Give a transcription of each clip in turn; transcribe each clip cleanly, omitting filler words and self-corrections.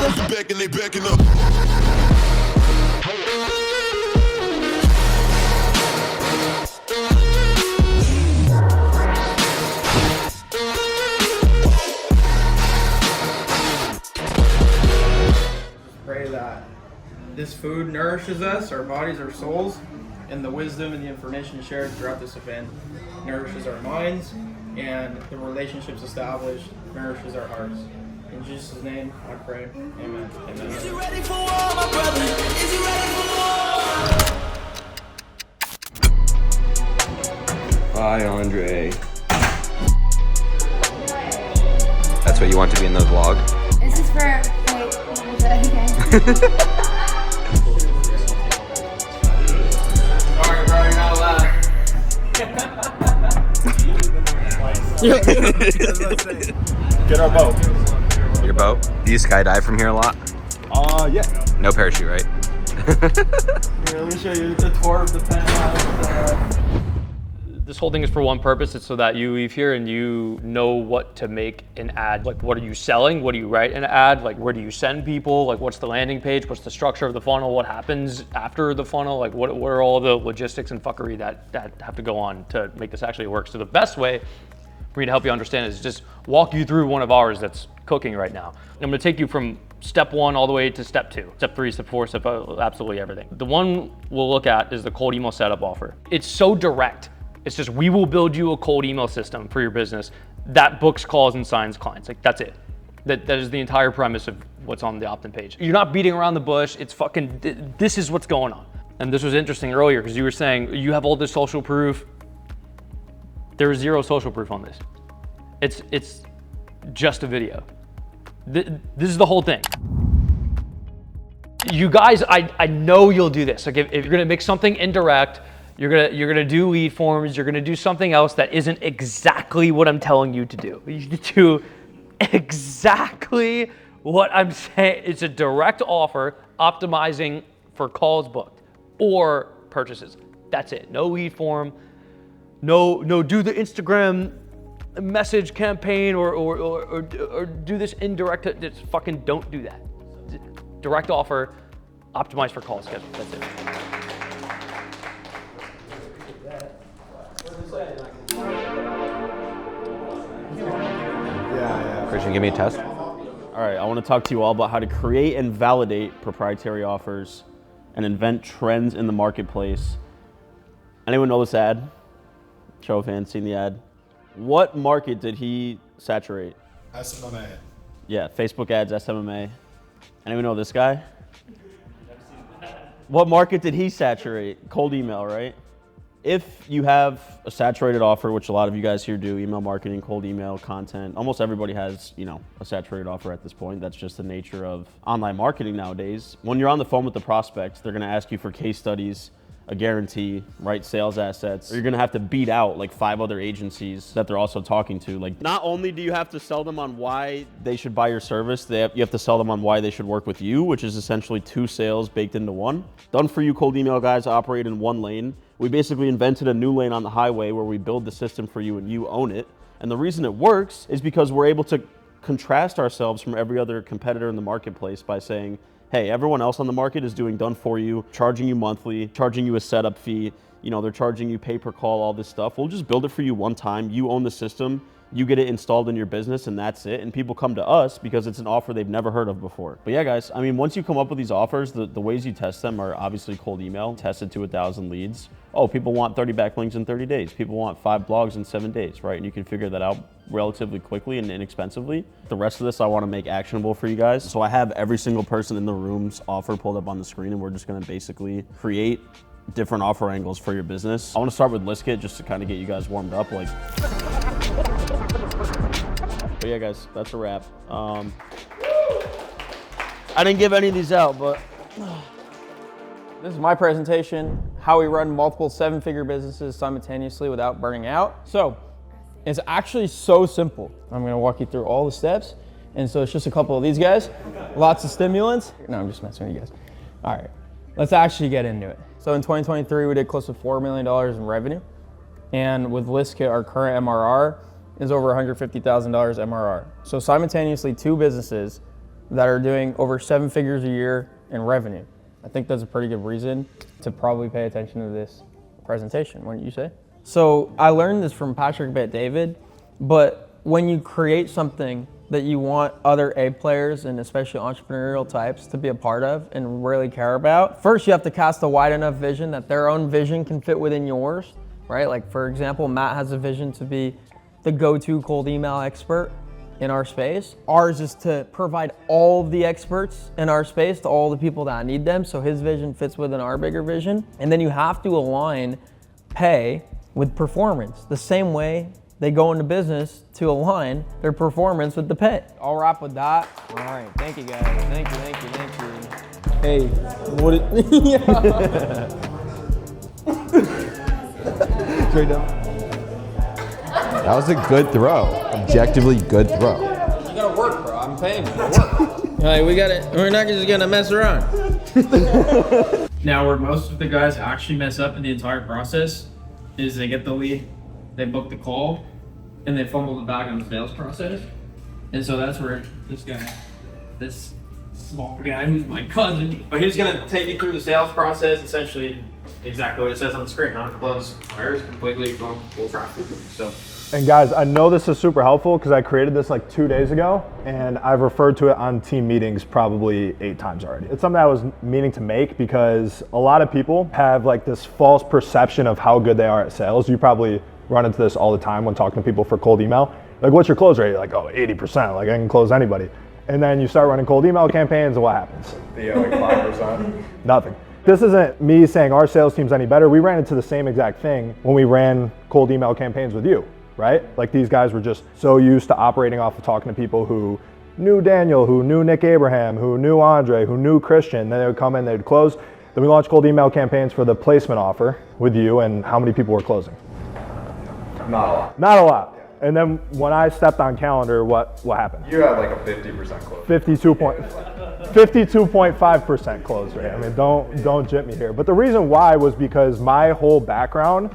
Back and they backing up. Pray that this food nourishes us, our bodies, our souls, and the wisdom and the information shared throughout this event nourishes our minds, and the relationships established nourishes our hearts. In Jesus' name, I pray. Amen. Amen. Is you ready for war, my brother? Is you ready for war? Bye, Andre. That's what you want to be in the vlog? This is for, wait, what was that again? Sorry, bro, you're not allowed. Get our boat. Your boat? Do you skydive from here a lot? Yeah. No parachute, right? Here, let me show you the tour of the penthouse. This whole thing is for one purpose. It's so that you leave here and you know what to make an ad. Like, what are you selling? What do you write in an ad? Like, where do you send people? Like, what's the landing page? What's the structure of the funnel? What happens after the funnel? Like, what are all the logistics and fuckery that have to go on to make this actually work? So the best way for me to help you understand is just walk you through one of ours that's cooking right now. I'm gonna take you from step 1 all the way to step 2, step 3, step 4, step absolutely everything. The one we'll look at is the cold email setup offer. It's so direct. It's just, we will build you a cold email system for your business that books calls and signs clients. Like, that's it. That is the entire premise of what's on the opt-in page. You're not beating around the bush. It's fucking, this is what's going on. And this was interesting earlier because you were saying you have all this social proof. There is 0 social proof on this. It's just a video. This is the whole thing. You guys, I know you'll do this. Like, if you're gonna make something indirect, you're gonna do lead forms, you're gonna do something else that isn't exactly what I'm telling you to do. You need to do exactly what I'm saying. It's a direct offer optimizing for calls booked or purchases. That's it. No lead form. No do the Instagram message campaign or do this indirect. Just fucking don't do that. Direct offer, optimize for call schedule. That's it. Christian, give me a test. All right, I want to talk to you all about how to create and validate proprietary offers and invent trends in the marketplace. Anyone know this ad? Show of hands, seen the ad. What market did he saturate? SMMA. Yeah, Facebook ads, SMMA. Anyone know this guy? What market did he saturate? Cold email, right? If you have a saturated offer, which a lot of you guys here do, email marketing, cold email, content, almost everybody has, a saturated offer at this point. That's just the nature of online marketing nowadays. When you're on the phone with the prospects, they're gonna ask you for case studies, a guarantee, right? Sales assets. Or you're gonna have to beat out like 5 other agencies that they're also talking to. Like, not only do you have to sell them on why they should buy your service, you have to sell them on why they should work with you, which is essentially 2 sales baked into one. Done for you cold email guys operate in 1 lane. We basically invented a new lane on the highway where we build the system for you and you own it. And the reason it works is because we're able to contrast ourselves from every other competitor in the marketplace by saying, hey, everyone else on the market is doing done for you, charging you monthly, charging you a setup fee, they're charging you pay per call, all this stuff. We'll just build it for you one time. You own the system, you get it installed in your business, and that's it. And people come to us because it's an offer they've never heard of before. But yeah, guys, once you come up with these offers, the ways you test them are obviously cold email, tested to 1,000 leads. Oh, people want 30 backlinks in 30 days. People want 5 blogs in 7 days, right? And you can figure that out relatively quickly and inexpensively. The rest of this I want to make actionable for you guys. So I have every single person in the room's offer pulled up on the screen, and we're just going to basically create different offer angles for your business. I want to start with list kit just to kind of get you guys warmed up. But yeah, guys, that's a wrap. I didn't give any of these out, but This is my presentation, how we run multiple 7-figure businesses simultaneously without burning out. So it's actually so simple. I'm gonna walk you through all the steps. And so it's just a couple of these guys, lots of stimulants. No, I'm just messing with you guys. All right, let's actually get into it. So in 2023, we did close to $4 million in revenue. And with ListKit, our current MRR is over $150,000 MRR. So simultaneously, 2 businesses that are doing over 7 figures a year in revenue. I think that's a pretty good reason to probably pay attention to this presentation, wouldn't you say? So I learned this from Patrick Bet-David, but when you create something that you want other A players and especially entrepreneurial types to be a part of and really care about, first you have to cast a wide enough vision that their own vision can fit within yours, right? Like for example, Matt has a vision to be the go-to cold email expert in our space. Ours is to provide all of the experts in our space to all the people that need them, so his vision fits within our bigger vision. And then you have to align pay with performance, the same way they go into business to align their performance with the pay. I'll wrap with that. All right, thank you guys. Thank you, thank you, thank you. Hey, what Straight down. That was a good throw. Objectively good throw. You gotta work, bro. I'm paying you to work. Like, we're not just gonna mess around. Now, where most of the guys actually mess up in the entire process is they get the lead, they book the call, and they fumble the bag on the sales process. And so that's where this small guy who's my cousin, but he's gonna take you through the sales process, essentially exactly what it says on the screen, how to close buyers completely from full traffic. So. And guys, I know this is super helpful because I created this like 2 days ago and I've referred to it on team meetings probably 8 times already. It's something I was meaning to make because a lot of people have like this false perception of how good they are at sales. You probably run into this all the time when talking to people for cold email. Like, what's your close rate? You're like, oh, 80%, like I can close anybody. And then you start running cold email campaigns and what happens? Yeah, like 5%. Nothing. This isn't me saying our sales team's any better. We ran into the same exact thing when we ran cold email campaigns with you. Right? Like these guys were just so used to operating off of talking to people who knew Daniel, who knew Nick Abraham, who knew Andre, who knew Christian. Then they would come in, they'd close. Then we launched cold email campaigns for the placement offer with you, and how many people were closing? Not a lot. Not a lot. And then when I stepped on calendar, what happened? You had like a 50% close. 52.5% close rate. I mean, don't jip me here. But the reason why was because my whole background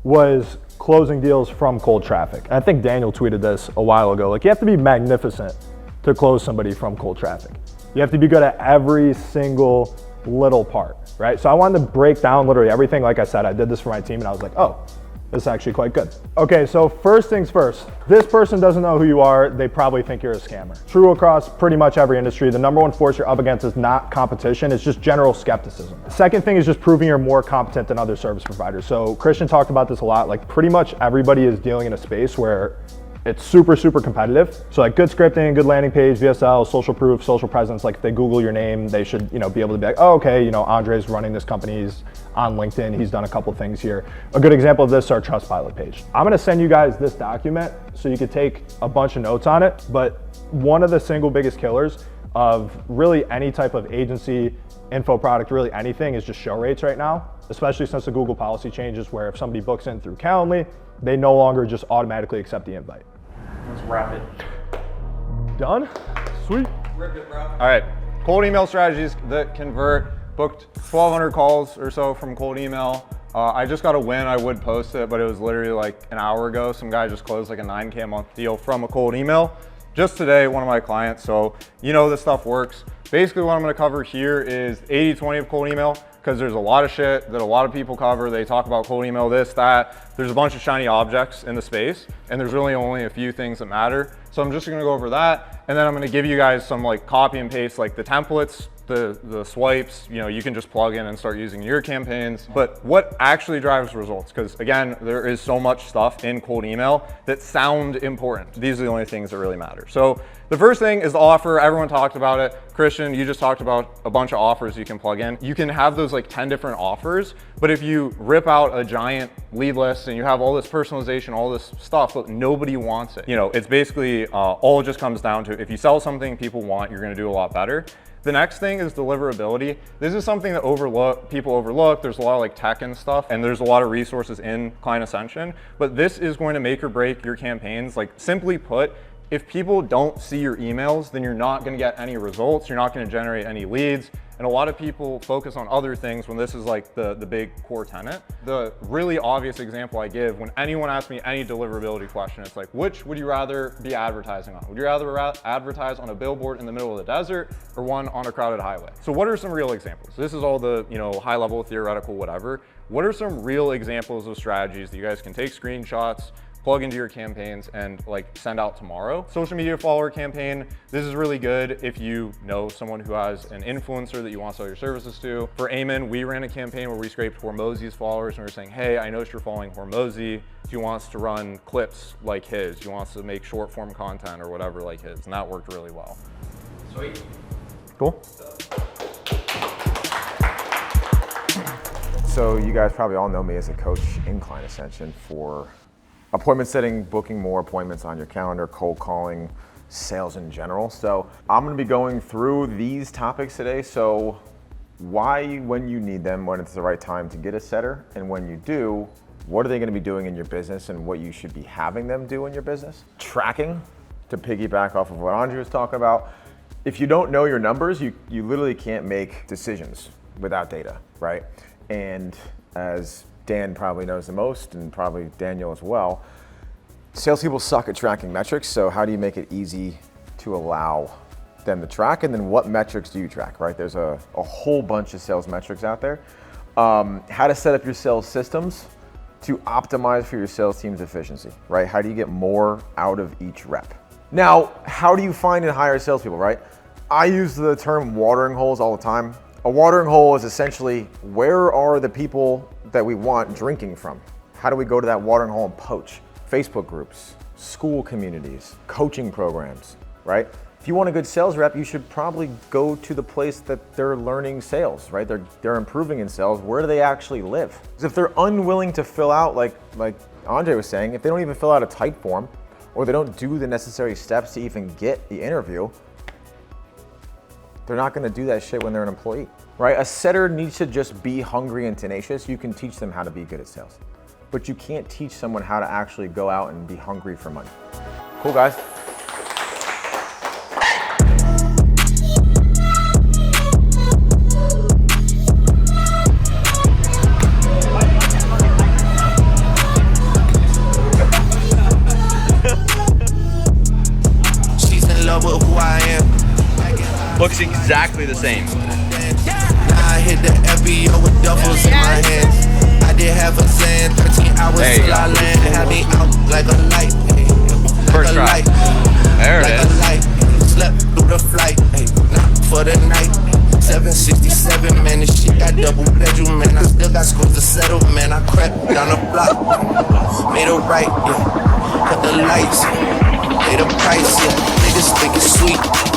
was closing deals from cold traffic. I think Daniel tweeted this a while ago. Like, you have to be magnificent to close somebody from cold traffic. You have to be good at every single little part, right? So I wanted to break down literally everything. Like I said, I did this for my team and I was like, oh, this is actually quite good. Okay, so first things first, this person doesn't know who you are. They probably think you're a scammer. True across pretty much every industry. The number one force you're up against is not competition, it's just general skepticism. Second thing is just proving you're more competent than other service providers. So Christian talked about this a lot. Like pretty much everybody is dealing in a space where it's super, super competitive. So like good scripting, good landing page, VSL, social proof, social presence. Like if they Google your name, they should, be able to be like, oh, okay, Andre's running this company, he's on LinkedIn, he's done a couple things here. A good example of this is our Trustpilot page. I'm gonna send you guys this document so you could take a bunch of notes on it, but one of the single biggest killers of really any type of agency, info product, really anything is just show rates right now, especially since the Google policy changes where if somebody books in through Calendly, they no longer just automatically accept the invite. Let's wrap it. Done? Sweet. Rip it, bro. All right, cold email strategies that convert. Booked 1,200 calls or so from cold email. I just got a win. I would post it, but it was literally like an hour ago. Some guy just closed like a 9K a month deal from a cold email. Just today, one of my clients, so this stuff works. Basically what I'm gonna cover here is 80-20 of cold email, because there's a lot of shit that a lot of people cover. They talk about cold email, this, that. There's a bunch of shiny objects in the space, and there's really only a few things that matter. So I'm just gonna go over that, and then I'm gonna give you guys some like copy and paste, like the templates, the swipes, you can just plug in and start using your campaigns. But what actually drives results? Because again, there is so much stuff in cold email that sound important. These are the only things that really matter. So the first thing is the offer. Everyone talked about it. Christian, you just talked about a bunch of offers you can plug in. You can have those like 10 different offers, but if you rip out a giant lead list and you have all this personalization, all this stuff, but nobody wants it. It's basically all it just comes down to, if you sell something people want, you're gonna do a lot better. The next thing is deliverability. This is something that people overlook. There's a lot of like tech and stuff, and there's a lot of resources in Client Ascension, but this is going to make or break your campaigns. Like simply put, if people don't see your emails, then you're not gonna get any results, you're not gonna generate any leads, And a lot of people focus on other things when this is like the big core tenet. The really obvious example I give when anyone asks me any deliverability question, it's like, which would you rather be advertising on? Would you rather advertise on a billboard in the middle of the desert or one on a crowded highway? So what are some real examples? This is all the, high level, theoretical, whatever. What are some real examples of strategies that you guys can take screenshots, plug into your campaigns, and like send out tomorrow? Social media follower campaign. This is really good if you know someone who has an influencer that you want to sell your services to. For Eamon, we ran a campaign where we scraped Hormozy's followers and we were saying, hey, I noticed you're following Hormozy. He wants to run clips like his. He wants to make short form content or whatever like his. And that worked really well. Sweet. Cool. So you guys probably all know me as a coach in Client Ascension for appointment setting, booking more appointments on your calendar, cold calling, sales in general. So I'm gonna be going through these topics today. So why, when you need them, when it's the right time to get a setter, and when you do, what are they gonna be doing in your business and what you should be having them do in your business? Tracking, to piggyback off of what Andre was talking about. If you don't know your numbers, you literally can't make decisions without data, right? And as Dan probably knows the most, and probably Daniel as well, salespeople suck at tracking metrics, so how do you make it easy to allow them to track? And then what metrics do you track, right? There's a whole bunch of sales metrics out there. How to set up your sales systems to optimize for your sales team's efficiency, right? How do you get more out of each rep? Now, how do you find and hire salespeople, right? I use the term watering holes all the time. A watering hole is essentially, where are the people that we want drinking from? How do we go to that watering hole and poach? Facebook groups, school communities, coaching programs, right? If you want a good sales rep, you should probably go to the place that they're learning sales, right? They're improving in sales. Where do they actually live? Because if they're unwilling to fill out, like Andre was saying, if they don't even fill out a type form, or they don't do the necessary steps to even get the interview, they're not gonna do that shit when they're an employee, right? A setter needs to just be hungry and tenacious. You can teach them how to be good at sales, but you can't teach someone how to actually go out and be hungry for money. Cool, guys. She's in love with who I am. Looks exactly the same. I hit the FBO with duffels in my hands. I did have a saying 13 hours till I land. Had me out like a light. First try. There it is. Slept through the flight. Not for the night. 767, man, this shit got double bedroom, man. I still got scores to settle, man. I crept down the block. Made a right, yeah. Cut the lights. Made a price, yeah. Niggas think it's sweet.